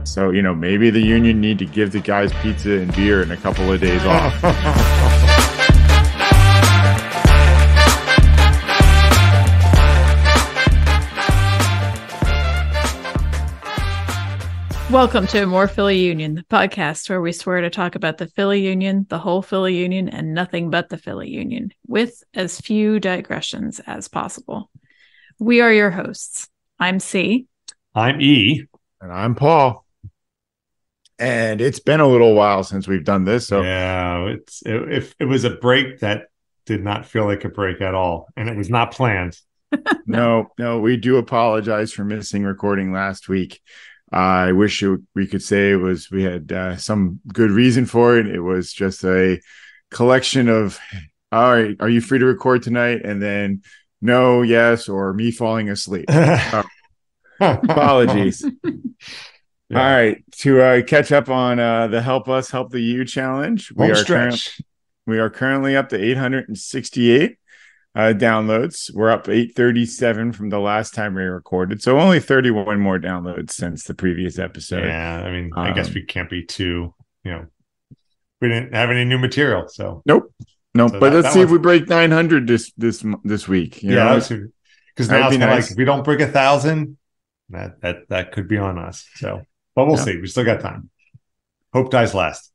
So, maybe the union need to give the guys pizza and beer and a couple of days off. Welcome to amorephillyunion, the podcast where we swear to talk about the Philly Union, the whole Philly Union, and nothing but the Philly Union, with as few digressions as possible. We are your hosts. I'm C. I'm E. And I'm Paul. And it's been a little while since we've done this. So yeah, it was a break that did not feel like a break at all. And it was not planned. No, we do apologize for missing recording last week. I wish we could say we had some good reason for it. It was just a collection of, all right, are you free to record tonight? And then no, yes, or me falling asleep. Apologies. Yeah. All right, to catch up on the Help Us, Help the You challenge. We are currently up to 868 downloads. We're up 837 from the last time we recorded, so only 31 more downloads since the previous episode. Yeah, I mean, I guess we can't be too, we didn't have any new material, so nope. So but let's see if we break 900 this week. Because now it's nice. Like if we don't break 1,000, that could be on us. So, but we'll see. We still got time. Hope dies last.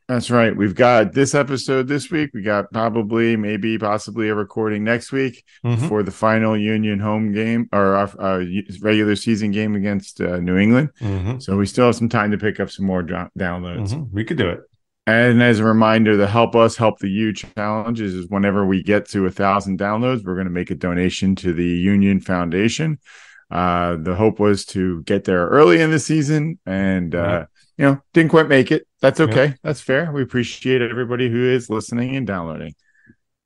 That's right. We've got this episode this week. We got possibly a recording next week for the final Union home game or our regular season game against New England. So we still have some time to pick up some more downloads. We could do it. And as a reminder, the Help Us, Help the You challenge is whenever we get to 1,000 downloads, we're going to make a donation to the Union Foundation. The hope was to get there early in the season and, didn't quite make it. That's okay. Yep. That's fair. We appreciate everybody who is listening and downloading.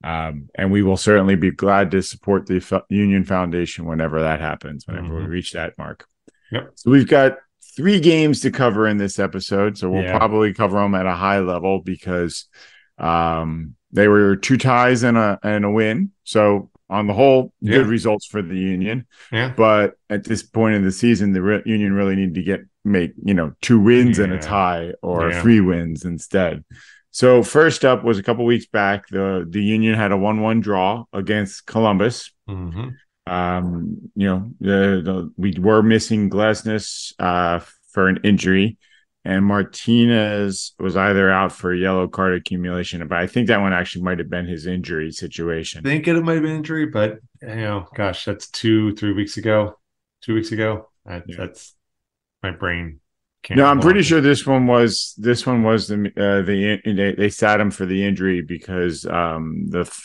And we will certainly be glad to support the Union Foundation whenever that happens, whenever we reach that mark. Yep. So we've got 3 games to cover in this episode. So we'll probably cover them at a high level because they were 2 ties and a win. So on the whole, good results for the Union. Yeah. But at this point in the season, the Union really need to make 2 wins and a tie or 3 wins instead. So first up was a couple weeks back, the Union had a 1-1 draw against Columbus. We were missing Glesnes for an injury, and Martinez was either out for a yellow card accumulation, but I think that one actually might have been his injury situation. I think it might have been injury, but gosh, that's 2-3 weeks ago. 2 weeks ago. That's my brain. No, I'm pretty sure this one was they sat him for the injury because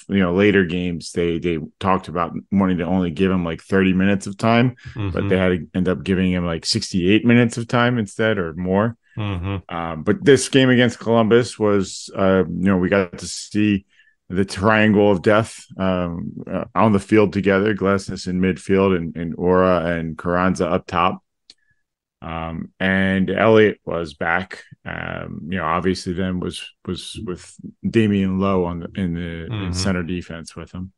later games they talked about wanting to only give him like 30 minutes of time, but they had to end up giving him like 68 minutes of time instead or more. But this game against Columbus was we got to see the triangle of death on the field together, Glesnes in midfield and Ora and Carranza up top. And Elliott was back. Obviously then was with Damian Lowe in center defense with him.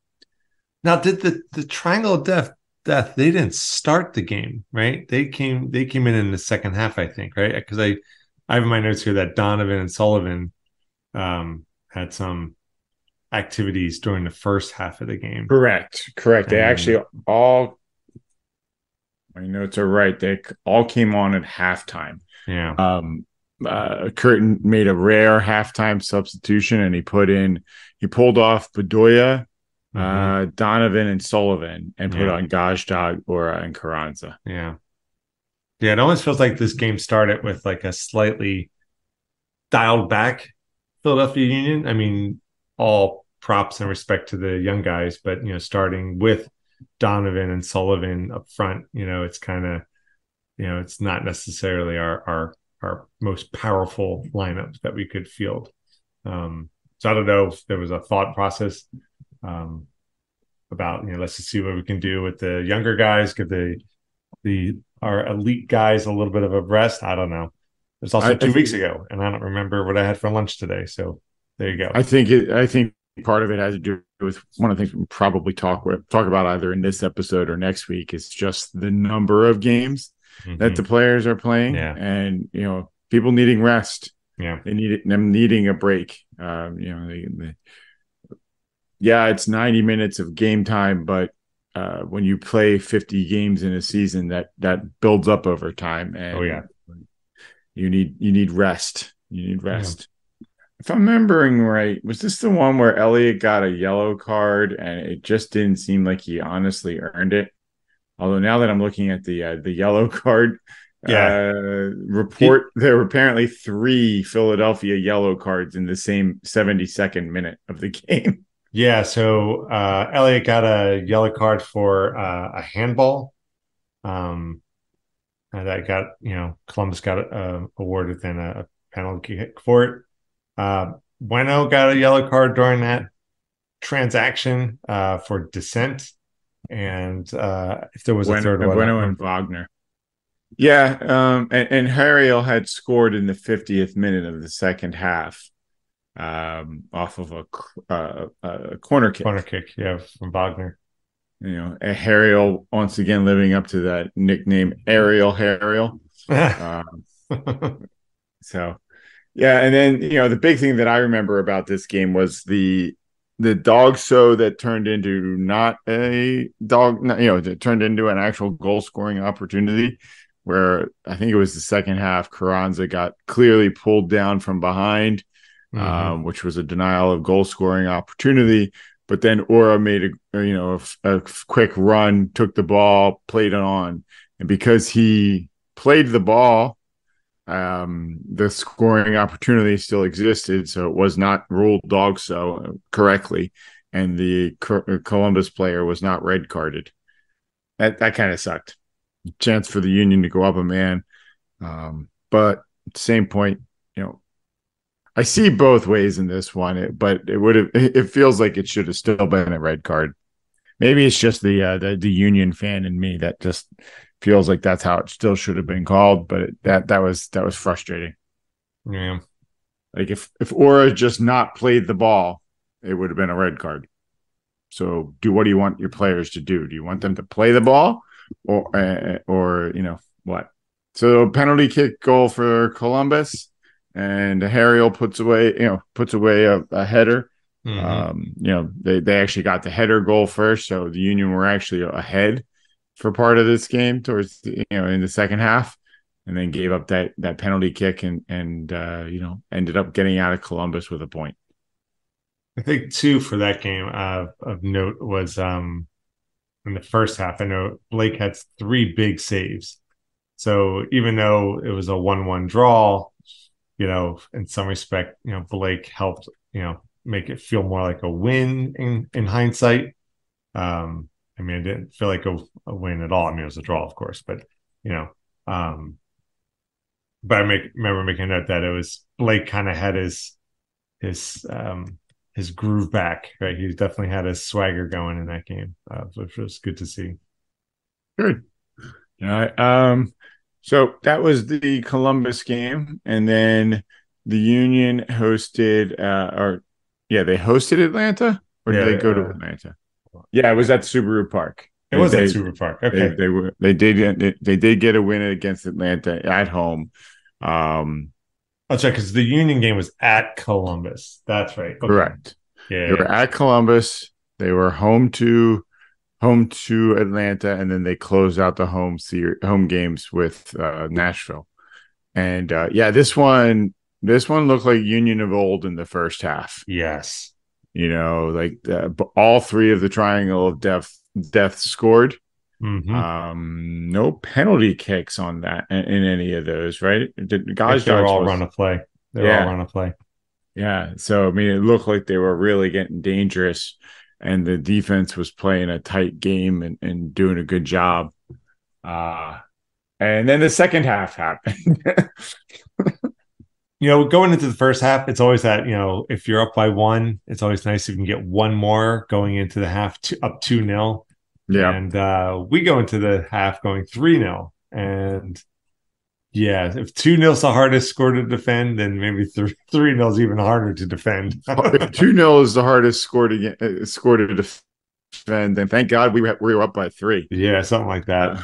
Now, did the triangle of death? They didn't start the game, right? They came in the second half, I think, right? Because I have in my notes here that Donovan and Sullivan had some activities during the first half of the game. Correct. They actually all. My notes are right. They all came on at halftime. Yeah. Curtin made a rare halftime substitution, and he pulled off Bedoya, Donovan, and Sullivan, and put on Gajdag, Ora, and Carranza. Yeah. Yeah, it almost feels like this game started with like a slightly dialed back Philadelphia Union. I mean, all props and respect to the young guys, but starting with Donovan and Sullivan up front, it's kind of, it's not necessarily our most powerful lineup that we could field. So I don't know if there was a thought process about, let's just see what we can do with the younger guys, give our elite guys a little bit of a rest. I don't know. It was also 2 weeks ago, and I don't remember what I had for lunch today. So there you go. I think part of it has to do with one of the things we probably talk about either in this episode or next week is just the number of games. that the players are playing, Yeah. and people needing rest. Yeah. Them needing a break. Yeah, it's 90 minutes of game time, but when you play 50 games in a season, that builds up over time, and Oh yeah, you need rest. You need yeah. rest. If I'm remembering right, was this the one where Elliott got a yellow card and it just didn't seem like he honestly earned it? Although now that I'm looking at the yellow card Yeah. report, there were apparently 3 Philadelphia yellow cards in the same 72nd minute of the game. Yeah, so Elliott got a yellow card for a handball. That got, Columbus got awarded then a penalty kick for it. Bueno got a yellow card during that transaction for dissent. And if there was a third one. Bueno and Wagner. Yeah, and Harriel had scored in the 50th minute of the second half. Off of a corner kick. Corner kick, yeah, from Wagner. Harriel once again living up to that nickname, Harriel. So, yeah, and then the big thing that I remember about this game was the dog show that turned into not a dog, that turned into an actual goal scoring opportunity. Where I think it was the second half, Carranza got clearly pulled down from behind. Which was a denial of goal scoring opportunity. But then Ora made a quick run, took the ball, played it on, and because he played the ball, the scoring opportunity still existed, so it was not ruled dog so correctly, and the Columbus player was not red carded. That kind of sucked. Chance for the Union to go up a man, but at the same point, I see both ways in this one, but it feels like it should have still been a red card. Maybe it's just the Union fan in me that just feels like that's how it still should have been called, but that was frustrating. Yeah. Like if Ora just not played the ball, it would have been a red card. So what do you want your players to do? Do you want them to play the ball or what? So penalty kick goal for Columbus. And Harriel puts away a header. They actually got the header goal first, so the Union were actually ahead for part of this game towards in the second half, and then gave up that penalty kick and ended up getting out of Columbus with a point. I think too for that game of note was in the first half. I know Blake had 3 big saves, so even though it was a 1-1 draw. In some respect, Blake helped, make it feel more like a win in hindsight. I didn't feel like a win at all. It was a draw, of course, but, but I remember making a note that it was Blake kind of had his groove back, right? He definitely had his swagger going in that game, which was good to see. Good. So that was the Columbus game, and then the Union hosted, they hosted Atlanta, or did they go to Atlanta? Yeah, it was at Subaru Park. It was at Subaru Park. Okay, they did get a win against Atlanta at home. That's right, because the Union game was at Columbus. That's right. Okay. Correct. Yeah, they were at Columbus. They were home to Atlanta, and then they closed out the home games with Nashville. And this one looked like Union of old in the first half. Yes, all 3 of the triangle of death scored. No penalty kicks on that in any of those, right? Guys, they're all run a play. They're all run a play. Yeah, so it looked like they were really getting dangerous. And the defense was playing a tight game and doing a good job. And then the second half happened. Going into the first half, it's always that, if you're up by 1, it's always nice if you can get one more going into the half up 2-0. Yeah. And we go into the half going 3-0. And yeah, if 2-0 is the hardest score to defend, then maybe 3-0 is even harder to defend. If 2-0 is the hardest score to defend, then thank God we were up by 3. Yeah, something like that.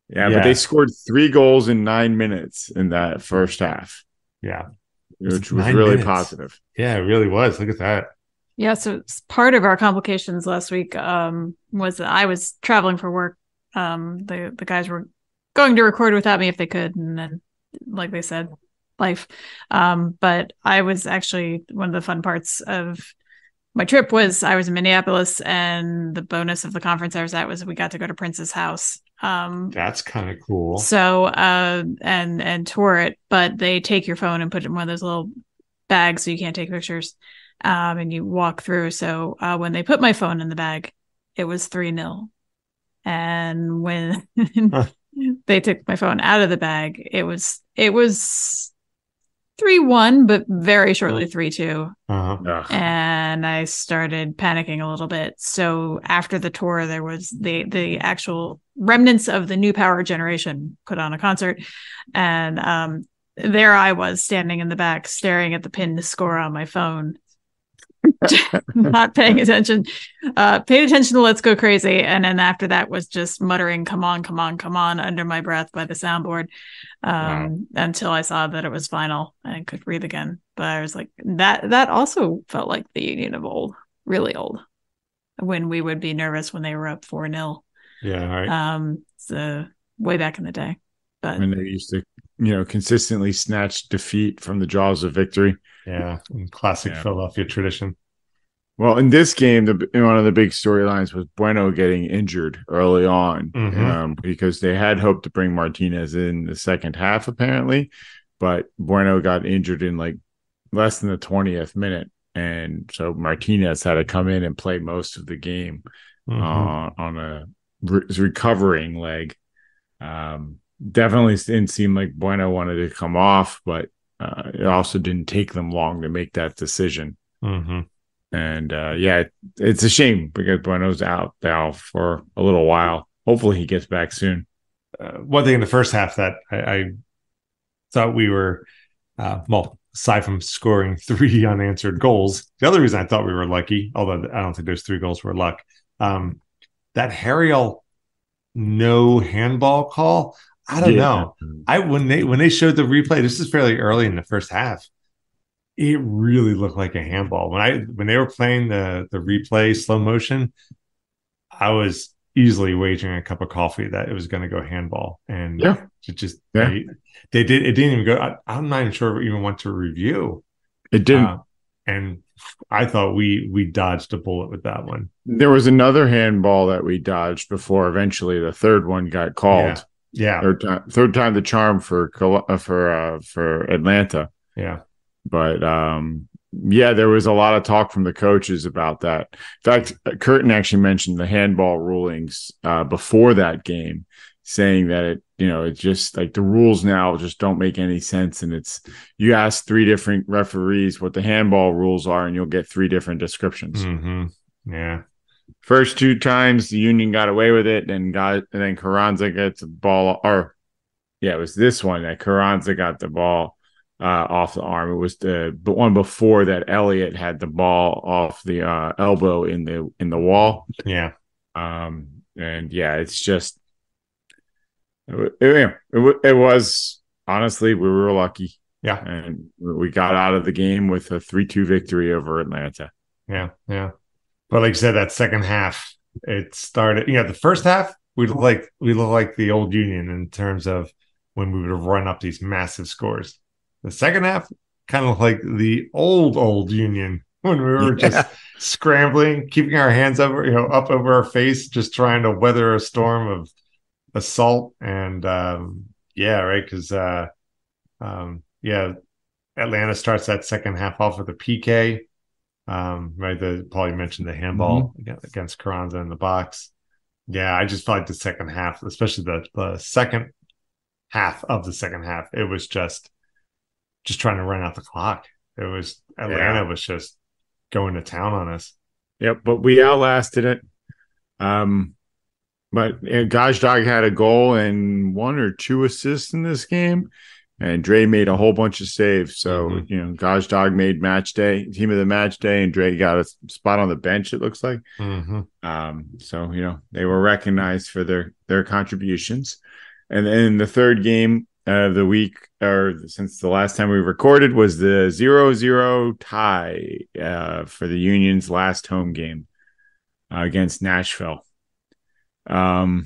Yeah, but they scored 3 goals in 9 minutes in that first half. Yeah. Which was really positive. Yeah, it really was. Look at that. Yeah, so part of our complications last week was that I was traveling for work. The guys were going to record without me if they could, and then, like they said, life. But I was actually, one of the fun parts of my trip was I was in Minneapolis, and the bonus of the conference I was at was we got to go to Prince's house. That's kind of cool. So and tour it, but they take your phone and put it in one of those little bags so you can't take pictures. And you walk through. So when they put my phone in the bag, it was 3-0. And when they took my phone out of the bag, it was 3-1, but very shortly 3-2. And I started panicking a little bit. So after the tour, there was the actual remnants of the New Power Generation put on a concert. And there I was standing in the back, staring at the pinned score on my phone. Not paying attention. Paid attention to Let's Go Crazy, and then after that was just muttering "Come on, come on, come on" under my breath by the soundboard, until I saw that it was final and could breathe again. But I was like, that also felt like the Union of old, really old, when we would be nervous when they were up 4-0. Yeah, right. So way back in the day, but when they used to, consistently snatch defeat from the jaws of victory. Yeah, classic Philadelphia tradition. Well, in this game, one of the big storylines was Bueno getting injured early on, because they had hoped to bring Martinez in the second half, apparently, but Bueno got injured in like less than the 20th minute, and so Martinez had to come in and play most of the game on a recovering leg. Definitely didn't seem like Bueno wanted to come off, but it also didn't take them long to make that decision. And it's a shame because Bueno's out now for a little while. Hopefully he gets back soon. One thing in the first half that I thought we were, aside from scoring 3 unanswered goals, the other reason I thought we were lucky, although I don't think those 3 goals were luck, that Harriel no handball call. I don't know. When they showed the replay, this is fairly early in the first half, it really looked like a handball. When they were playing the replay slow motion, I was easily wagering a cup of coffee that it was going to go handball. And they did. It didn't even go. I'm not even sure if it even went to review. It didn't. And I thought we dodged a bullet with that one. There was another handball that we dodged before eventually the third one got called. Yeah. Third time the charm for Atlanta. Yeah. But there was a lot of talk from the coaches about that. In fact, Curtin actually mentioned the handball rulings before that game, saying that it's just like the rules now just don't make any sense. And you ask 3 different referees what the handball rules are, and you'll get 3 different descriptions. Yeah. First 2 times the Union got away with it, and then Carranza gets the ball, it was this one that Carranza got the ball off the arm. It was the one before that Elliott had the ball off the elbow in the wall. Yeah. It's just it was honestly, we were lucky. Yeah. And we got out of the game with a 3-2 victory over Atlanta. Yeah. Yeah. But like you said, that second half, it started, the first half, we look like the old Union in terms of when we would run up these massive scores. The second half, kind of like the old Union when we were just scrambling, keeping our hands up over our face, just trying to weather a storm of assault. And right, because Atlanta starts that second half off with a PK. Right, Paul, you mentioned the handball against Carranza in the box. Yeah, I just felt like the second half, especially the second half of the second half, it was just trying to run out the clock. It was Atlanta was just going to town on us. Yep, but we outlasted it. But Gazdag had a goal and 1 or 2 assists in this game. And Dre made a whole bunch of saves. So, Gazdag made team of the match day, and Dre got a spot on the bench, it looks like. Mm-hmm. So, they were recognized for their contributions. And then the third game of the week, or since the last time we recorded, was the 0-0 tie for the Union's last home game against Nashville. For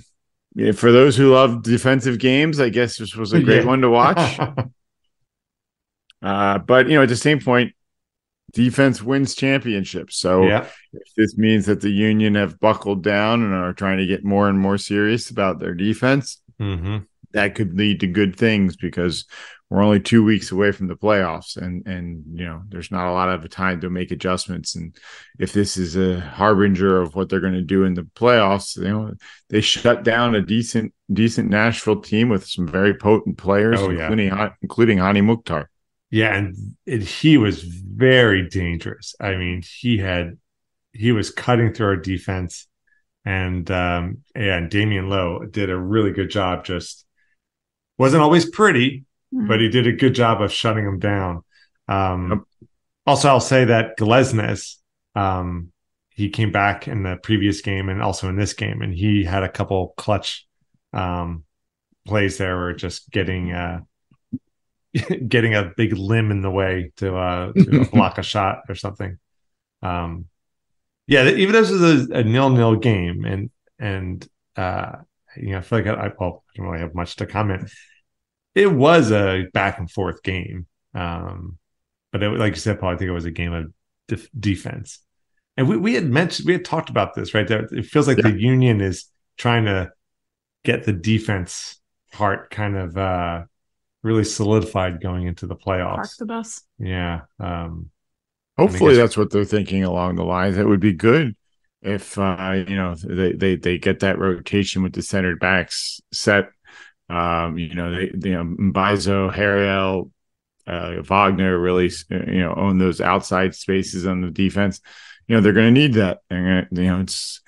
those who love defensive games, I guess this was a great one to watch. But at the same point, defense wins championships. So if this means that the Union have buckled down and are trying to get more and more serious about their defense, that could lead to good things, because we're only 2 weeks away from the playoffs, and there's not a lot of time to make adjustments. And if this is a harbinger of what they're going to do in the playoffs, they shut down a decent Nashville team with some very potent players, including Hani Mukhtar. Yeah, and he was very dangerous. I mean, he was cutting through our defense, and Damian Lowe did a really good job. Just wasn't always pretty, but he did a good job of shutting him down. Also, I'll say that Glesnes, he came back in the previous game and also in this game, and he had a couple clutch plays there, where just getting a big limb in the way to block a shot or something. Even this was a 0-0 game, and I feel like I don't really have much to comment. It was a back and forth game, but like you said, Paul, I think it was a game of defense. And we had talked about this, right? That it feels like the Union is trying to get the defense part kind of really solidified going into the playoffs. Park the bus. Yeah. Hopefully that's what they're thinking along the lines. It would be good if they get that rotation with the centered backs set. Mbaizo, Harriel, Wagner really own those outside spaces on the defense. They're going to need that. It's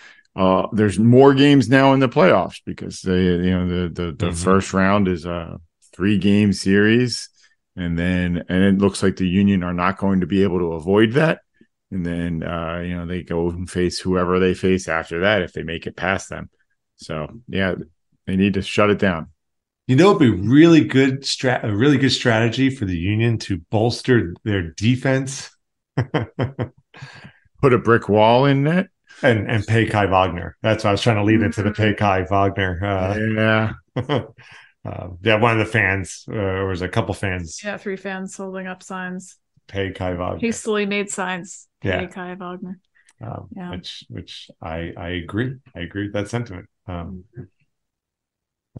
there's more games now in the playoffs, because the first round is a 3-game series, and it looks like the Union are not going to be able to avoid that. And then they go and face whoever they face after that, if they make it past them. So they need to shut it down. It'd be really good a really good strategy for the Union to bolster their defense. Put a brick wall in net and pay Kai Wagner. That's what I was trying to lead into, the pay Kai Wagner. One of the fans, or was a couple fans. 3 fans holding up signs. Pay Kai Wagner. Hastily made signs. Pay Kai Wagner. Which I agree. I agree with that sentiment.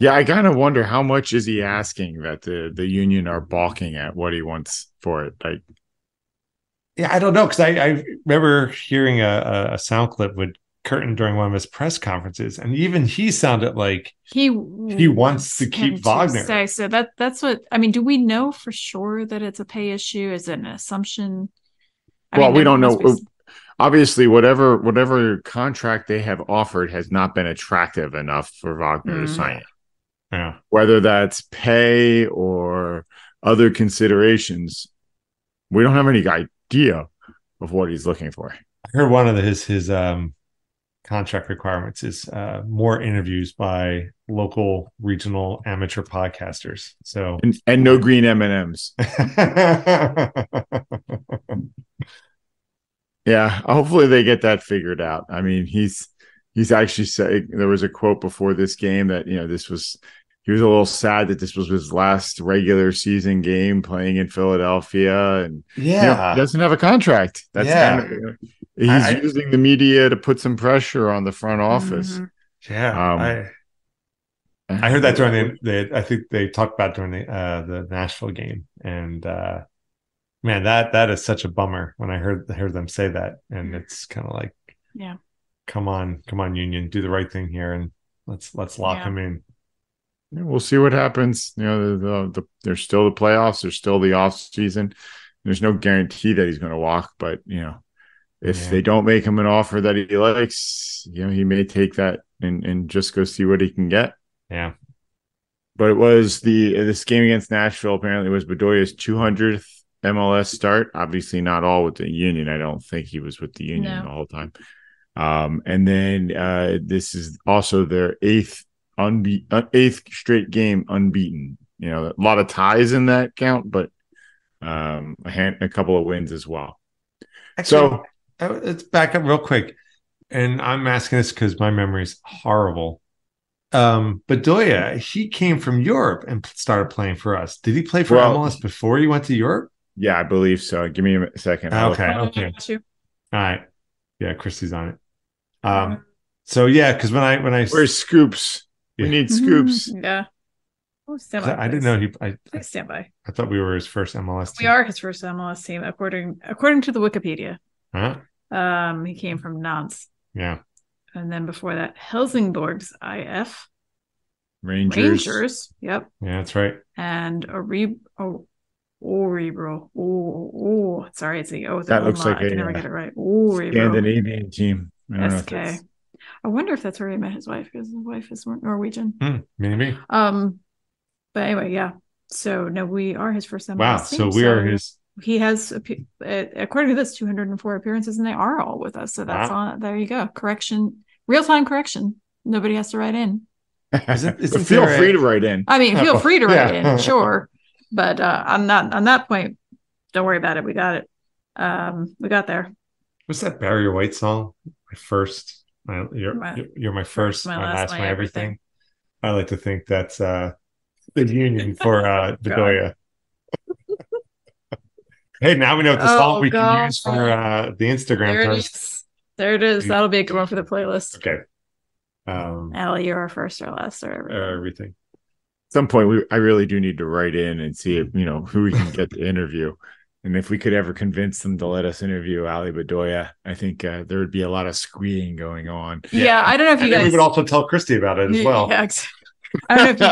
I kind of wonder, how much is he asking that the Union are balking at what he wants for it? I don't know, because I remember hearing a sound clip with Curtin during one of his press conferences, and even he sounded like he wants to keep Wagner. So that's what I mean. Do we know for sure that it's a pay issue? Is it an assumption? We don't know. Obviously, whatever contract they have offered has not been attractive enough for Wagner to sign it. Yeah. Whether that's pay or other considerations, we don't have any idea of what he's looking for. I heard one of his contract requirements is more interviews by local, regional, amateur podcasters. So and no green M&Ms. Hopefully they get that figured out. I mean, he's actually said, there was a quote before this game that he was a little sad that this was his last regular season game playing in Philadelphia, and he doesn't have a contract. That's he's using the media to put some pressure on the front office. I heard that during I think they talked about during the Nashville game, and man, that is such a bummer when I heard them say that, and it's kind of like, come on, Union, do the right thing here, and let's lock him in. We'll see what happens. There's still the playoffs. There's still the off season. There's no guarantee that he's going to walk, but if they don't make him an offer that he likes, he may take that and just go see what he can get. Yeah. But it was this game against Nashville apparently was Bedoya's 200th MLS start. Obviously not all with the Union. I don't think he was with the Union the whole time. And then this is also their 8th eighth straight game unbeaten. A lot of ties in that count, but a couple of wins as well. Actually, let's back up real quick. And I'm asking this because my memory is horrible. Bedoya, he came from Europe and started playing for us. Did he play for MLS before he went to Europe? Yeah, I believe so. Give me a second. Okay. All right. Yeah, Christy's on it. So yeah, because when I where's Scoops? We need Scoops. Yeah. Oh, stand by, I didn't know please stand by. I thought we were his first MLS team. We are his first MLS team, according to the Wikipedia. Huh? He came from Nantes. Yeah. And then before that, Helsingborg's IF. Rangers. Yep. Yeah, that's right. And Orebro. Sorry, it's the O. That looks like I can never get it right. Scandinavian team. SK. I wonder if that's where he met his wife, because his wife is Norwegian. Maybe. But anyway, yeah. So no, we are his first MLS team. So we are his. He has, according to this, 204 appearances, and they are all with us. So that's on. There you go. Correction, real-time correction. Nobody has to write in. Feel free to write in. I mean, feel free to write in, sure. But on that point, don't worry about it. We got it. We got there. What's that Barry White song? You're my first, my last, my everything. I like to think that's the union for Bedoya. Hey, now we know what the song we can use for the Instagram post. There it is. That'll be a good one for the playlist. Okay. Allie, you're our first or last or everything. At some point, I really do need to write in and see if, who we can get to interview. And if we could ever convince them to let us interview Ali Bedoya, I think there would be a lot of squeeing going on. Yeah, I don't know if you guys... we would also tell Christy about it as well. Yeah, I don't know if you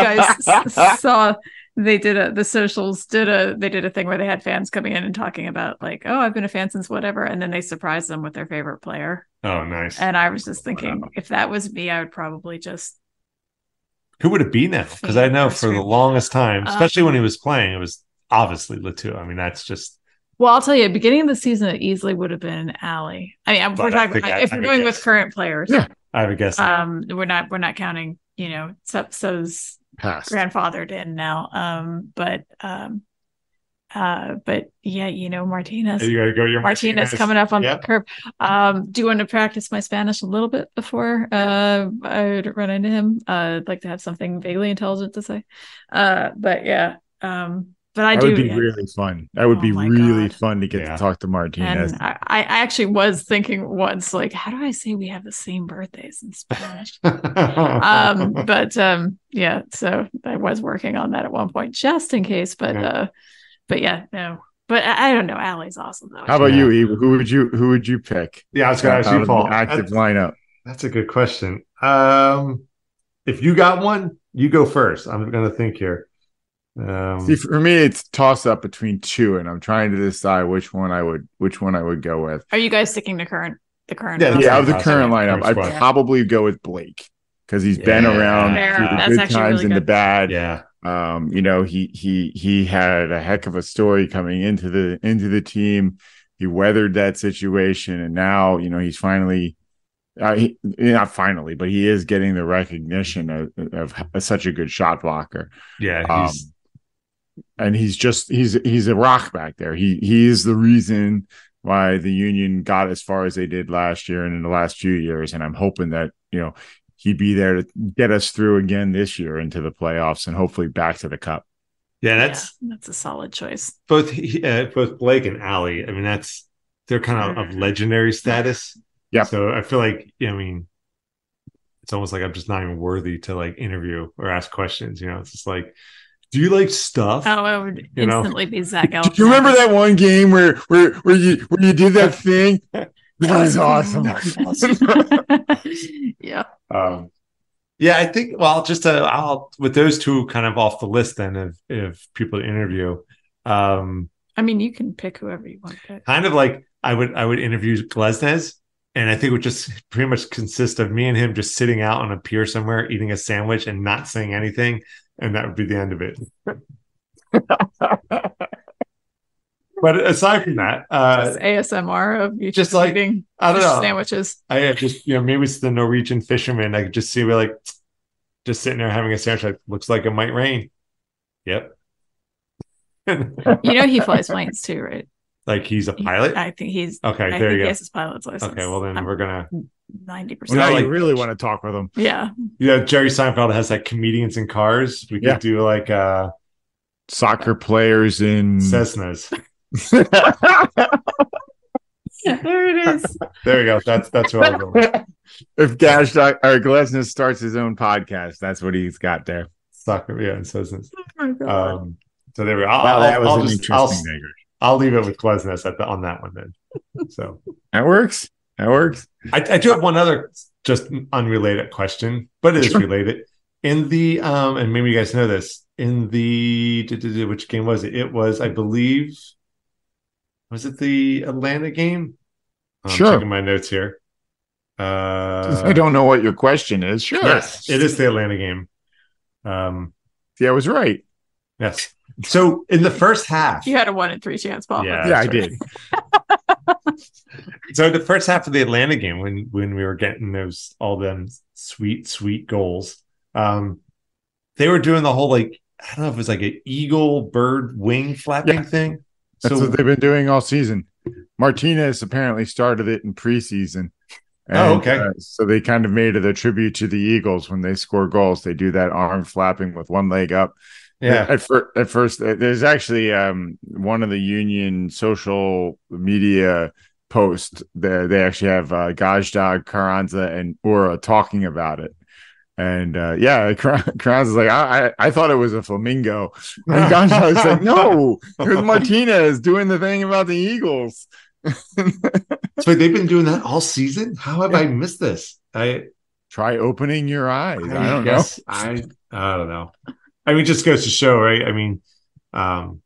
guys saw... They did the socials did a thing where they had fans coming in and talking about like, oh, I've been a fan since whatever, and then they surprised them with their favorite player. Oh, nice. And I was just thinking, if that was me, I would probably just... Who would it be now? Because I know for the longest time, especially when he was playing, it was obviously Latu. I mean, that's just... Well, I'll tell you, beginning of the season, it easily would have been Ali. I mean, if we're going with current players, yeah, I would guess. We're not counting, Sepso's grandfathered in now. But yeah, Martinez. You gotta go. Your Martinez coming up on the curb. Do you want to practice my Spanish a little bit before I run into him? I'd like to have something vaguely intelligent to say. But yeah. But that would be really fun. That would be really fun to get to talk to Martinez. And I actually was thinking once, like, how do I say we have the same birthdays in Spanish? Yeah, so I was working on that at one point just in case. But yeah, no. But I don't know. Allie's awesome though. How about you, Eve? Who would you pick? Yeah, I was going to ask you, Paul. Active lineup. That's a good question. If you got one, you go first. I'm going to think here. See, for me, it's toss up between two, and I'm trying to decide which one I would go with. Are you guys sticking to the current? Yeah, of the current lineup, I'd probably go with Blake because he's been around through the good times and the bad. Yeah. He had a heck of a story coming into the team. He weathered that situation, and now he's finally. Not finally, but he is getting the recognition of such a good shot blocker. Yeah, he's a rock back there. He is the reason why the Union got as far as they did last year and in the last few years. And I'm hoping that he'd be there to get us through again this year into the playoffs and hopefully back to the cup. Yeah, that's a solid choice. Both Blake and Allie. I mean, they're kind of legendary status. Yeah. So I feel like, it's almost like I'm just not even worthy to like interview or ask questions. It's just like, do you like stuff? Oh, I would instantly be Zach Elton. Do you remember that one game where you did that thing? That was awesome. Yeah. Yeah, I think. Well, just I'll with those two kind of off the list then of people to interview. I mean, you can pick whoever you want to pick. Kind of like I would interview Glesnes. And I think it would just pretty much consist of me and him just sitting out on a pier somewhere, eating a sandwich and not saying anything. And that would be the end of it. But aside from that, just ASMR of you just like eating I don't know sandwiches. I just maybe it's the Norwegian fisherman. I could just see just just sitting there having a sandwich. Like, looks like it might rain. Yep. He flies planes too, right? Like he's a pilot? I think he's okay. I There think you he go. has his pilot's license. Okay, well then we're gonna 90%. Well, now like, you really want to talk with him. Yeah. Jerry Seinfeld has like comedians in cars. We could do like soccer players in Cessnas. There it is. There you go. That's what I was going. If Glesnes starts his own podcast, that's what he's got there. Soccer, and Cessnas. Oh my God. So there we go. I'll leave it with Glesnes on that one then. So that works. I do have one other just unrelated question, but it is related. In the and maybe you guys know this, in the which game was it? It was, I believe, was it the Atlanta game? I'm checking my notes here. I don't know what your question is. Sure. Yes, it is the Atlanta game. I was right. Yes. So in the first half, you had a 1 in 3 chance, Paul. Yeah, I did. So the first half of the Atlanta game, when we were getting all them sweet goals, they were doing the whole, like, I don't know if it was like an eagle bird wing flapping thing. That's what they've been doing all season. Martinez apparently started it in preseason. And, okay. So they kind of made it a tribute to the Eagles. When they score goals, they do that arm flapping with one leg up. Yeah. At first, there's actually one of the Union social media posts. They actually have Gajda, Carranza, and Ura talking about it. And Carranza's like, I thought it was a flamingo. And Gajda was like, no, it was Martinez doing the thing about the Eagles. So they've been doing that all season? How have I missed this? Try opening your eyes. I don't know. I don't know. I mean, it just goes to show, right? I mean, all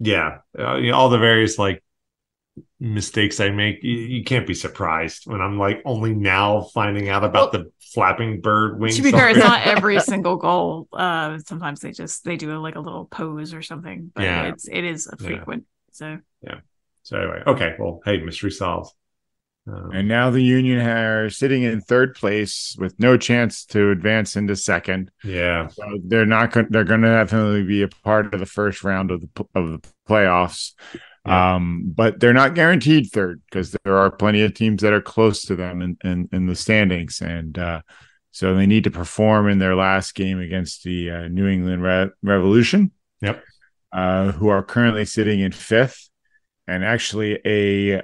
the various like mistakes I make, you can't be surprised when I'm like only now finding out about the flapping bird wings. To be fair, it's not every single goal. Sometimes they do like a little pose or something, but it is a frequent. So anyway, okay. Well, hey, mystery solved. And now the Union are sitting in third place with no chance to advance into second. Yeah, so they're not. They're going to definitely be a part of the first round of the playoffs. Yeah. But they're not guaranteed third because there are plenty of teams that are close to them in the standings, and so they need to perform in their last game against the New England Revolution. Yep, who are currently sitting in fifth, and actually a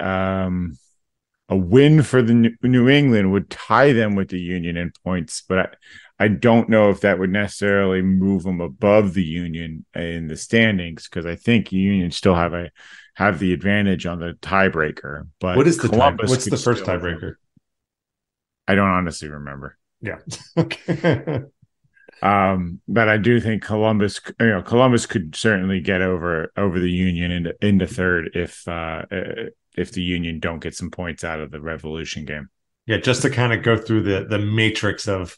win for the New England would tie them with the Union in points, but I don't know if that would necessarily move them above the Union in the standings because I think Union still have the advantage on the tiebreaker. But what is what's the first tiebreaker? I don't honestly remember. Yeah. Okay. But I do think Columbus could certainly get over the Union into third if the Union don't get some points out of the Revolution game. Yeah, just to kind of go through the matrix of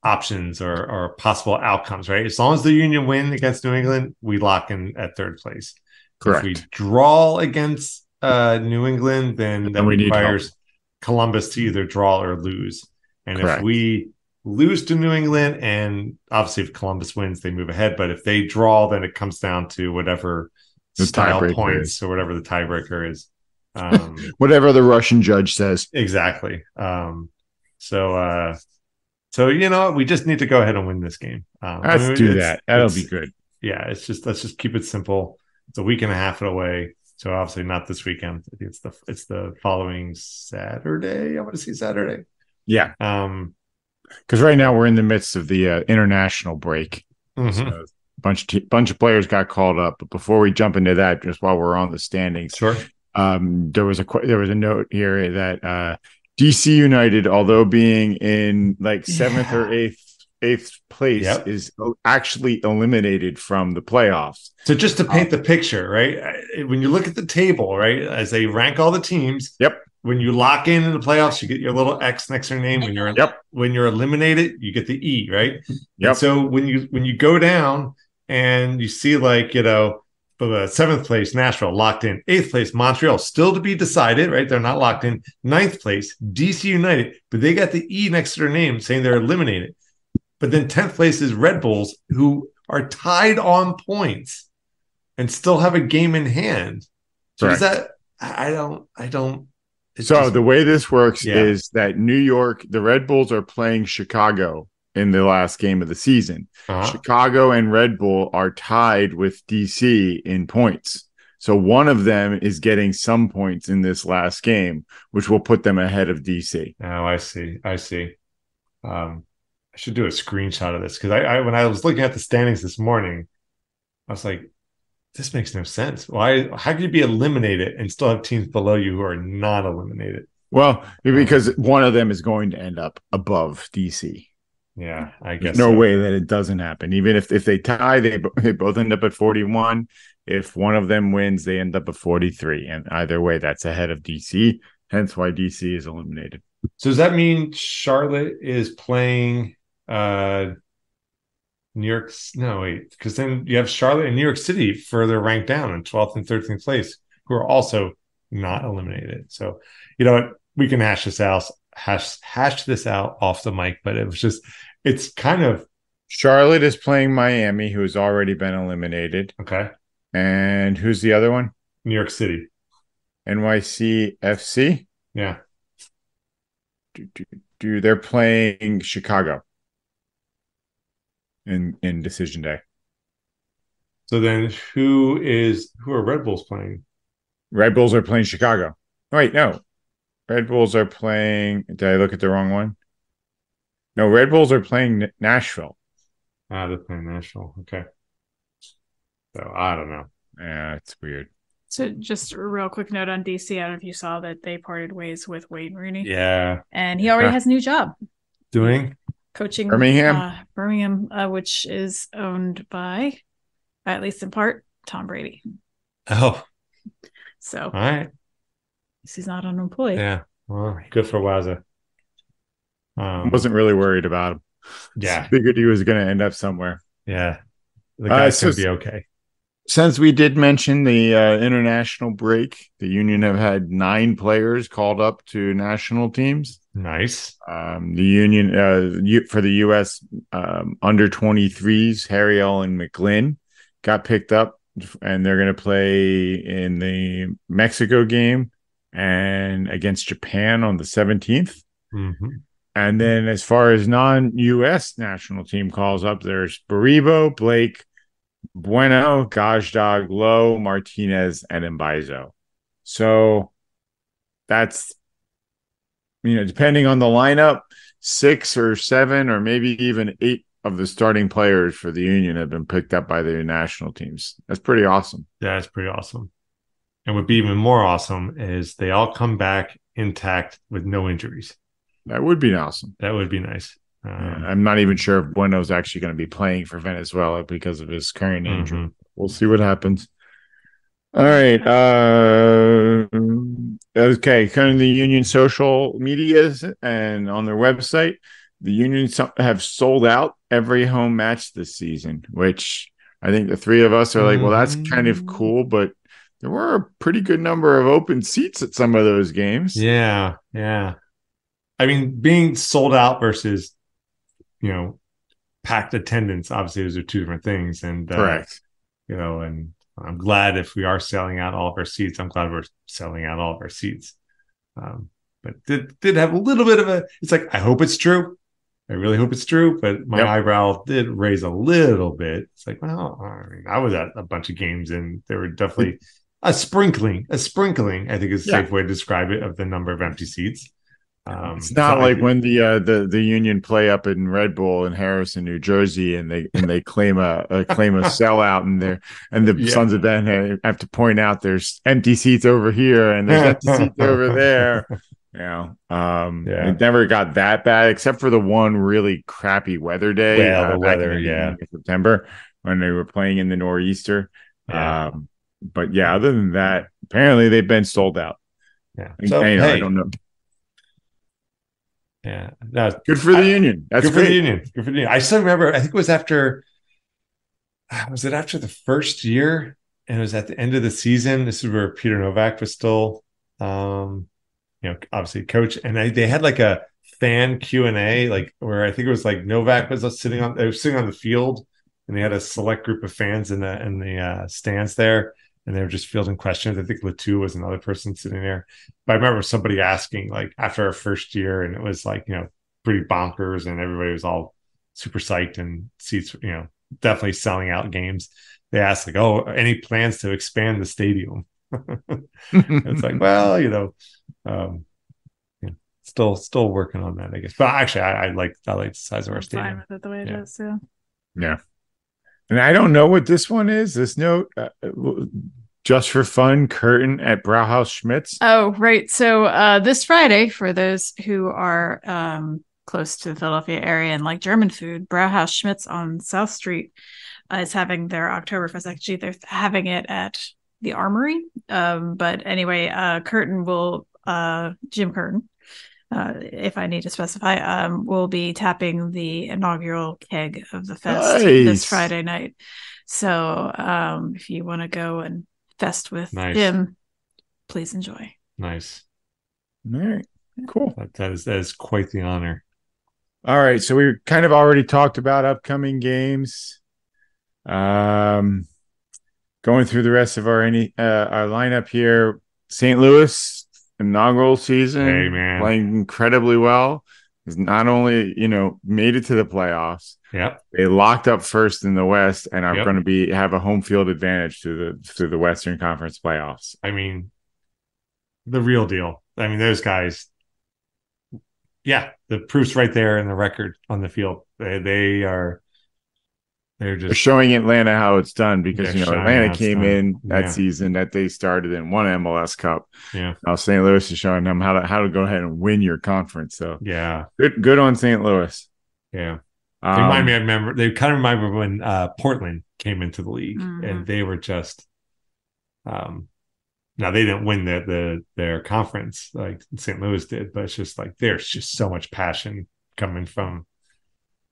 options or possible outcomes, right? As long as the Union win against New England, we lock in at third place. Correct. If we draw against New England, then that requires Columbus to either draw or lose. And Correct. If we lose to New England, and obviously if Columbus wins, they move ahead. But if they draw, then it comes down to whatever the style points or whatever the tiebreaker is. Whatever the Russian judge says. Exactly. So we just need to go ahead and win this game. Let's do that. That'll be good. Yeah, let's just keep it simple. It's a week and a half away, so obviously not this weekend. I think it's the following Saturday. I want to see Saturday. Yeah. Because right now we're in the midst of the international break. Mm-hmm. So bunch of players got called up. But before we jump into that, just while we're on the standings, sure. There was a note here that DC United, although being in like seventh or eighth place, is actually eliminated from the playoffs. So just to paint the picture, right? When you look at the table, right, as they rank all the teams, when you lock in the playoffs, you get your little X next to your name. When you're eliminated, you get the E, right? Yep. And so when you go down and you see like But seventh place, Nashville, locked in. Eighth place, Montreal, still to be decided, right? They're not locked in. Ninth place, DC United, but they got the E next to their name saying they're eliminated. But then 10th place is Red Bulls, who are tied on points and still have a game in hand. So Correct. does that, I don't. So the way this works is that New York, the Red Bulls are playing Chicago in the last game of the season. Chicago and Red Bull are tied with DC in points. So one of them is getting some points in this last game, which will put them ahead of DC. Oh, I see. I should do a screenshot of this because I when I was looking at the standings this morning, I was like, this makes no sense. Why? How can you be eliminated and still have teams below you who are not eliminated? Well, because one of them is going to end up above DC. Yeah, I guess There's no way that it doesn't happen. Even if they tie, they both end up at 41. If one of them wins, they end up at 43. And either way, that's ahead of DC. Hence why DC is eliminated. So does that mean Charlotte is playing New York? No, wait, because then you have Charlotte and New York City further ranked down in 12th and 13th place, who are also not eliminated. So, you know what? We can hash this out off the mic, but it's kind of. Charlotte is playing Miami, who's already been eliminated. Okay. And who's the other one? New York City. NYCFC? Yeah. They're playing Chicago in decision day. So then who are Red Bulls playing? Red Bulls are playing Chicago. Wait, no. Red Bulls are playing. Did I look at the wrong one? No, Red Bulls are playing Nashville. They're playing Nashville. Okay. So I don't know. Yeah, it's weird. So just a real quick note on DC. I don't know if you saw that they parted ways with Wayne Rooney. Yeah. And he already has a new job. Doing? Coaching Birmingham, which is owned by, at least in part, Tom Brady. Oh. So. All right. He's not unemployed. Yeah. Well, good for Wazza. Wasn't really worried about him. Yeah. Figured he was going to end up somewhere. Yeah. The guy's going to be okay. Since we did mention the international break, the Union have had 9 players called up to national teams. Nice. The Union for the U.S. Under 23s, Harry Ellen McGlynn got picked up, and they're going to play in the Mexico game and against Japan on the 17th. Mm-hmm. And then as far as non-U.S. national team calls up, there's Baribo, Blake, Bueno, Gajdag, Lowe, Martinez, and Mbaizo. So that's, depending on the lineup, 6 or 7 or maybe even 8 of the starting players for the Union have been picked up by the national teams. That's pretty awesome. Yeah, it's pretty awesome. And what would be even more awesome is they all come back intact with no injuries. That would be awesome. That would be nice. I'm not even sure if Bueno's actually going to be playing for Venezuela because of his current injury. Mm-hmm. We'll see what happens. All right. Okay. Kind of the Union social medias and on their website, the Union have sold out every home match this season, which I think the three of us are like, well, that's kind of cool, but there were a pretty good number of open seats at some of those games. Yeah. Yeah. I mean, being sold out versus, packed attendance, obviously those are two different things. And correct. And I'm glad if we are selling out all of our seats, I'm glad we're selling out all of our seats. But did have a little bit of it's like, I hope it's true. I really hope it's true. But my eyebrow did raise a little bit. It's like, well, I was at a bunch of games and there were definitely a sprinkling, I think is a safe way to describe it, of the number of empty seats. It's not like when the Union play up in Red Bull in Harrison, New Jersey, and they claim a sellout, and the Sons of Ben have to point out there's empty seats over here and there's empty seats over there. It never got that bad except for the one really crappy weather day. The weather, in September when they were playing in the nor'easter. Yeah. But other than that, apparently they've been sold out. Yeah. So I don't know. Yeah, good for the Union. That's good for the Union. Good for the Union. I still remember. I think it was after. Was it after the first year? and it was at the end of the season. This is where Peter Novak was still, obviously coach, and they had like a fan Q&A, like where I think it was like Novak was sitting on the field, and they had a select group of fans in the stands there, and they were just fielding questions. I think Latu was another person sitting there, but I remember somebody asking like after our first year, and it was like pretty bonkers, and everybody was all super psyched, and seats definitely selling out games. They asked like, "Oh, any plans to expand the stadium?" It's like, well, um, still working on that, I guess. But actually, I like the size of our stadium. Fine with it the way it is. Yeah. Yeah. And I don't know what this one is. This note, just for fun, curtain at Brauhaus Schmitz. Oh, right. So this Friday, for those who are close to the Philadelphia area and like German food, Brauhaus Schmitz on South Street is having their Oktoberfest. Actually, they're having it at the Armory. But anyway, Jim Curtin, if I need to specify, will be tapping the inaugural keg of the fest this Friday night. So if you want to go and fest with Jim, please enjoy. Nice. All right. Cool. That is quite the honor. All right. So we kind of already talked about upcoming games. Going through the rest of our lineup here. St. Louis inaugural season, playing incredibly well. Is not only made it to the playoffs. Yep. They locked up first in the West and are going to have a home field advantage through the Western Conference playoffs. I mean, the real deal. I mean, those guys. Yeah, the proof's right there in the record on the field. They're showing Atlanta how it's done, because Atlanta came in that season that they started and won MLS Cup. Yeah. Now St. Louis is showing them how to go ahead and win your conference. So yeah, good on St. Louis. Yeah. They kind of remind me when Portland came into the league, and they were just now they didn't win their conference like St. Louis did, but it's just like there's just so much passion coming from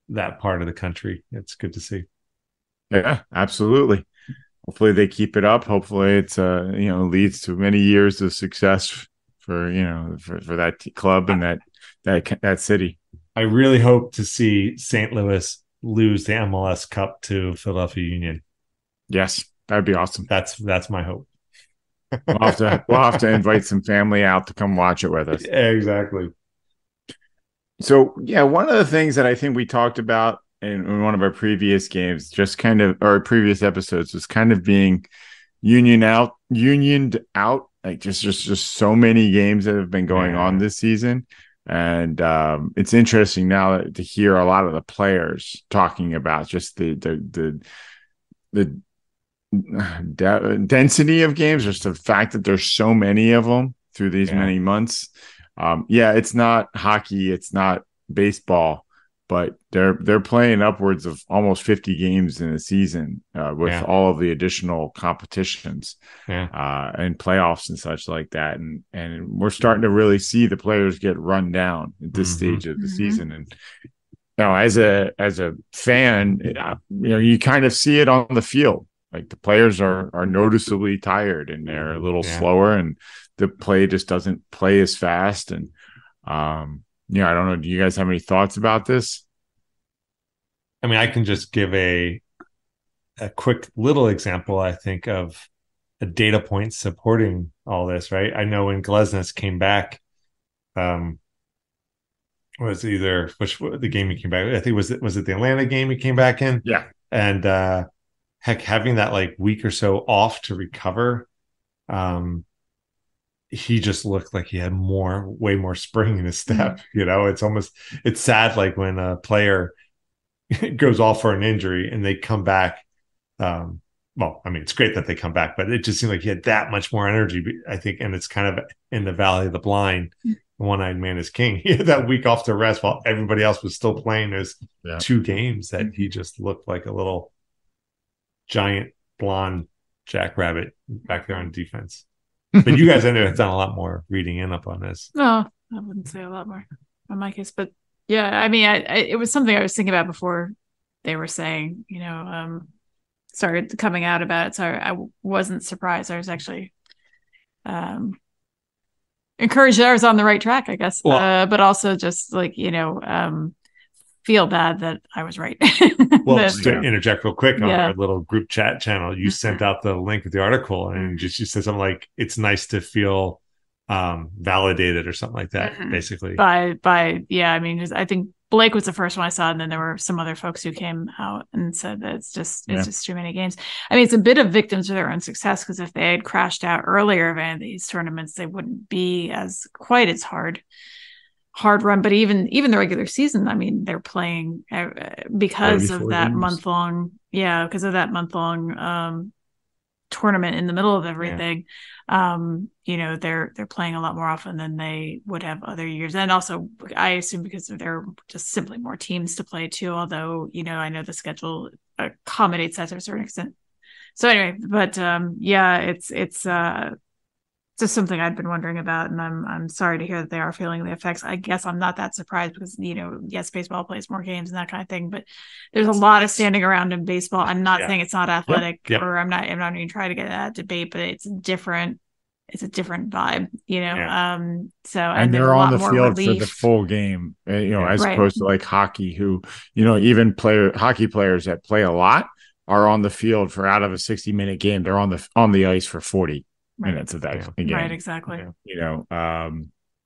that part of the country. It's good to see. Yeah, absolutely. Hopefully they keep it up. Hopefully it's leads to many years of success for that club and that city. I really hope to see St. Louis lose the MLS Cup to Philadelphia Union. Yes, that'd be awesome. That's my hope. We'll have to invite some family out to come watch it with us. Yeah, exactly. So yeah, one of the things that I think we talked about in one of our previous games, or previous episodes, was kind of being unioned out. Like just so many games that have been going on this season. And it's interesting now to hear a lot of the players talking about just the density of games, just the fact that there's so many of them through these many months. It's not hockey, it's not baseball, but they're playing upwards of almost 50 games in a season with all of the additional competitions and playoffs and such like that. And we're starting to really see the players get run down at this stage of the season. And as a fan, you kind of see it on the field. Like the players are noticeably tired, and they're a little slower, and the play just doesn't play as fast. And I don't know. Do you guys have any thoughts about this? I mean, I can just give a quick little example, I think, of a data point supporting all this, right? I know when Glesnes came back, was the game he came back? I think was it the Atlanta game he came back in? Yeah. And heck, having that like week or so off to recover, he just looked like he had way more spring in his step. It's sad, like when a player goes off for an injury and they come back. It's great that they come back, but it just seemed like he had that much more energy, I think. And it's kind of in the Valley of the Blind. One-eyed man is king. He had that week off to rest while everybody else was still playing those 2 games that he just looked like a little giant blonde jackrabbit back there on defense. But you guys, I know, have done a lot more reading in up on this. No, I wouldn't say a lot more in my case, but yeah, I mean, it was something I was thinking about before. They were saying, started coming out about it. So I wasn't surprised. I was actually encouraged that I was on the right track, I guess. But also just like, feel bad that I was right. Well, just to interject real quick on our little group chat channel, you sent out the link with the article and you said something like, it's nice to feel validated or something like that, basically. I mean, I think Blake was the first one I saw, and then there were some other folks who came out and said that it's just too many games. I mean, it's a bit of victims of their own success, because if they had crashed out earlier of any of these tournaments, they wouldn't be quite as hard run. But even the regular season, I mean, they're playing because of that month-long tournament in the middle of everything. They're playing a lot more often than they would have other years, and also I assume because there are just simply more teams to play too, although I know the schedule accommodates that to a certain extent. So anyway, but it's just something I'd been wondering about, and I'm sorry to hear that they are feeling the effects. I guess I'm not that surprised, because yes, baseball plays more games and that kind of thing, but there's a lot of standing around in baseball. I'm not saying it's not athletic, or I'm not even trying to get that debate, but it's different. It's a different vibe, and they're on the field for the full game, as opposed to like hockey, who, even hockey players that play a lot are on the field for, out of a 60-minute game, they're on the ice for 40 minutes of that game. Right, exactly.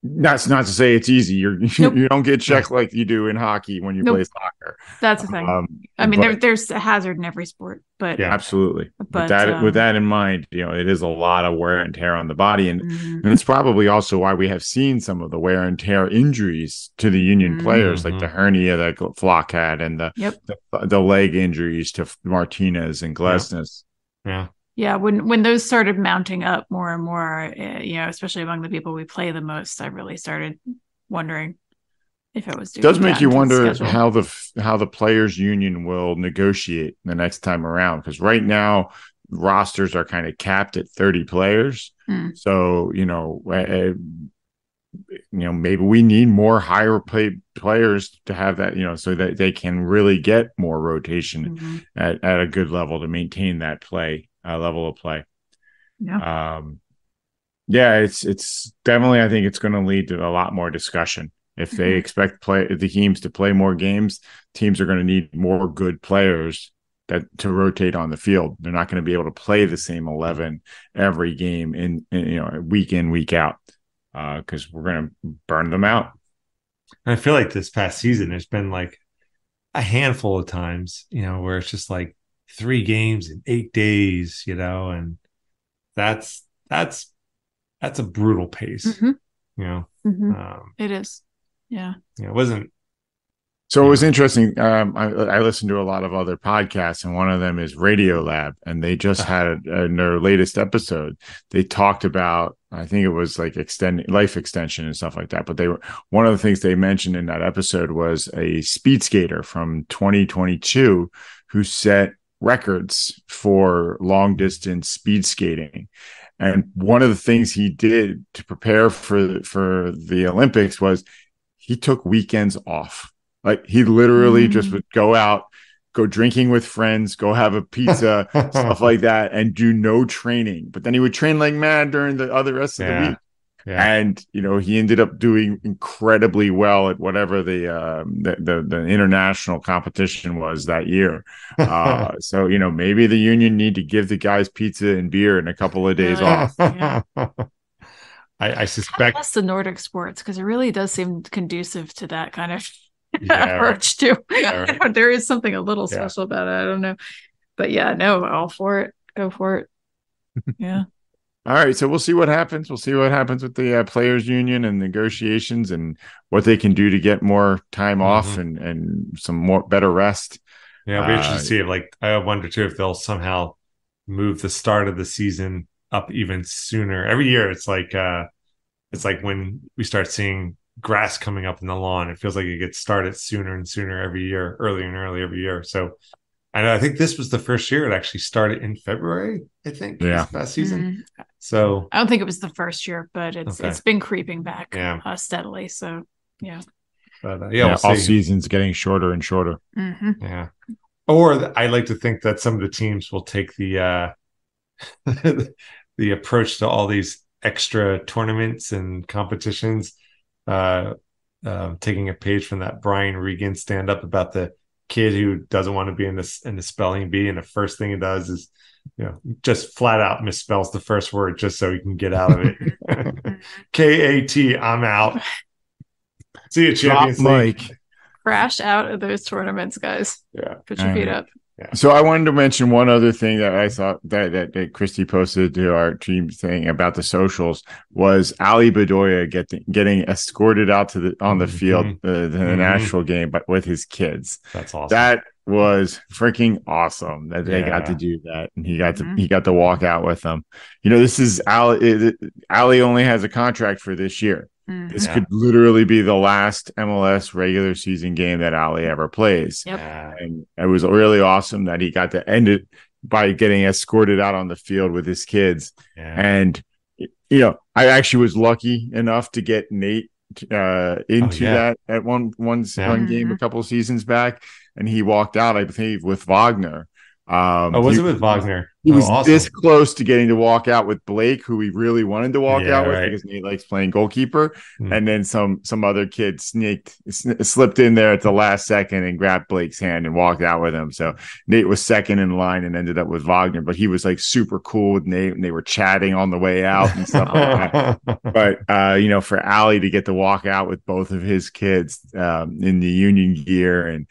That's not to say it's easy. You don't get checked like you do in hockey when you play soccer. That's the thing. I mean, there's a hazard in every sport, but absolutely. But with that in mind, it is a lot of wear and tear on the body, and it's probably also why we have seen some of the wear and tear injuries to the Union players, like the hernia that Flock had, and the leg injuries to Martinez and Glesnes. Yeah, when those started mounting up more and more, especially among the people we play the most, I really started wondering if it was. It does make you wonder how the players' union will negotiate the next time around, because right now rosters are kind of capped at 30 players. So maybe we need more higher paid players to have that, so that they can really get more rotation at a good level to maintain that level of play. It's definitely, I think it's going to lead to a lot more discussion. If they expect the teams to play more games, teams are going to need more good players to rotate on the field. They're not going to be able to play the same 11 every game in week in, week out, because we're going to burn them out. I feel like this past season, there's been like a handful of times, where it's just like 3 games in 8 days, and that's a brutal pace. It is. It wasn't. So it was interesting. I listened to a lot of other podcasts, and one of them is Radio Lab, and they just had in their latest episode, they talked about, I think it was like life extension and stuff like that. But one of the things they mentioned in that episode was a speed skater from 2022 who set records for long distance speed skating. And one of the things he did to prepare for the Olympics was he took weekends off. Like, he literally just would go out, go drinking with friends, go have a pizza, stuff like that, and do no training. But then he would train like mad during the rest of the week. And he ended up doing incredibly well at whatever the international competition was that year. So maybe the union need to give the guys pizza and beer and a couple of days off. I suspect less the Nordic sports, because it really does seem conducive to that kind of approach too. There is something a little special about it. I don't know, but all for it. Go for it. Yeah. All right, so we'll see what happens. We'll see what happens with the players' union and negotiations, and what they can do to get more time off and some better rest. Yeah, we should see it. I wonder too if they'll somehow move the start of the season up even sooner. Every year, it's like when we start seeing grass coming up in the lawn, it feels like it gets started sooner and sooner every year, earlier and earlier every year. So I think this was the first year it actually started in February, I think, this past season. So I don't think it was the first year, but it's been creeping back steadily. So, But all season's getting shorter and shorter. Yeah. Or I like to think that some of the teams will take the the approach to all these extra tournaments and competitions, taking a page from that Brian Regan stand up about the kid who doesn't want to be in the spelling bee, and the first thing he does is just flat out misspells the first word just so he can get out of it. KAT, I'm out. See you, Champions League. Mike. Crash out of those tournaments, guys. Yeah. Put your feet up. Yeah. So I wanted to mention one other thing that I saw that Christy posted to our team saying about the socials was Ali Bedoya getting escorted out on the field the national game, but with his kids. That's awesome. That was freaking awesome that they got to do that, and he got to walk out with them. This is Ali. Ali only has a contract for this year. This could literally be the last MLS regular season game that Ali ever plays. Yep. And it was really awesome that he got to end it by getting escorted out on the field with his kids. Yeah. And, I actually was lucky enough to get Nate into that at one game a couple of seasons back. And he walked out, I think, with Wagner. Was it with Wagner? He was awesome. this close to getting to walk out with Blake, who he really wanted to walk out with because Nate likes playing goalkeeper. And then some other kid slipped in there at the last second and grabbed Blake's hand and walked out with him. So Nate was second in line and ended up with Wagner, but he was like super cool with Nate, and they were chatting on the way out and stuff like that. But for Ali to get to walk out with both of his kids in the Union gear and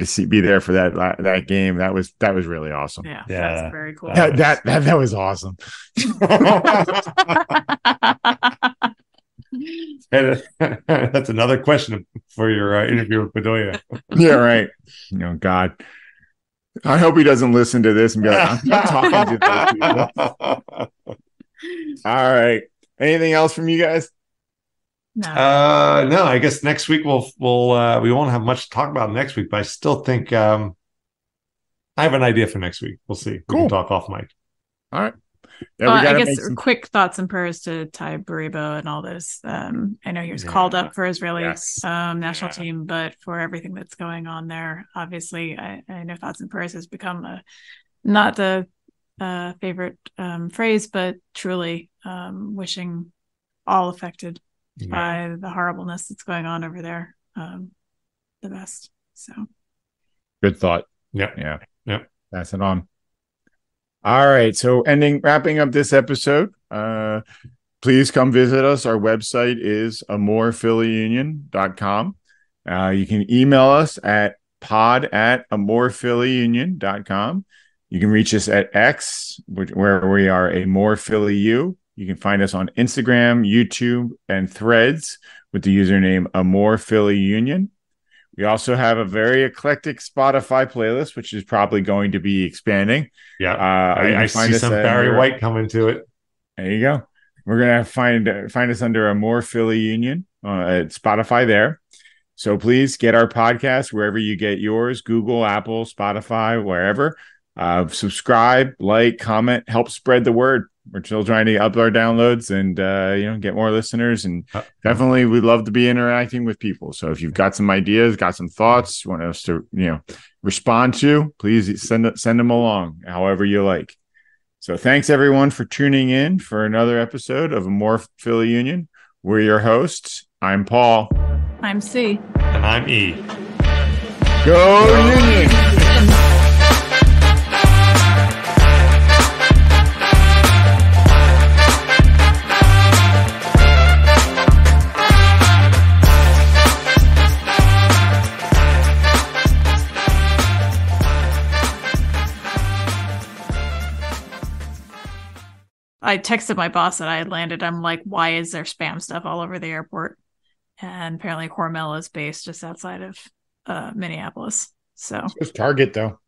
to be there for that game, that was really awesome. Yeah, that's very cool. That was awesome. That's another question for your interview with Bedoya. Yeah, right. God, I hope he doesn't listen to this and be like, I'm not talking to those people. All right. Anything else from you guys? No. No, I guess next week we won't have much to talk about next week, but I still think I have an idea for next week. We'll see. Cool. We can talk off mic. All right. Yeah, I guess quick thoughts and prayers to Ty Baribo and all this. I know he was called up for Israeli national team, but for everything that's going on there, obviously, I know thoughts and prayers has become not the favorite phrase, but truly wishing all affected by the horribleness that's going on over there the best. So good thought. Yeah. Pass it on. All right, so wrapping up this episode, please come visit us. Our website is amorephillyunion.com. You can email us at pod@amorephillyunion.com. You can reach us at X, where we are amorephillyu. You can find us on Instagram, YouTube, and Threads with the username amorephillyunion. We also have a very eclectic Spotify playlist, which is probably going to be expanding. Yeah, I see some Barry White coming to it. There you go. We're gonna find us under a More Philly Union at Spotify there. So please get our podcast wherever you get yours: Google, Apple, Spotify, wherever. Subscribe, like, comment, help spread the word. We're still trying to up our downloads and get more listeners, and definitely we'd love to be interacting with people. So if you've got some ideas, got some thoughts, you want us to respond to, please send them along however you like. So thanks everyone for tuning in for another episode of More Philly Union. We're your hosts. I'm Paul. I'm C. And I'm E. Go Union! I texted my boss that I had landed. I'm like, why is there spam stuff all over the airport? And apparently Hormel is based just outside of Minneapolis. So it's Target, though.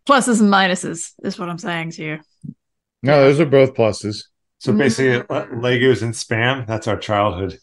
Pluses and minuses is what I'm saying to you. No, those are both pluses. So basically, Legos and spam, that's our childhood.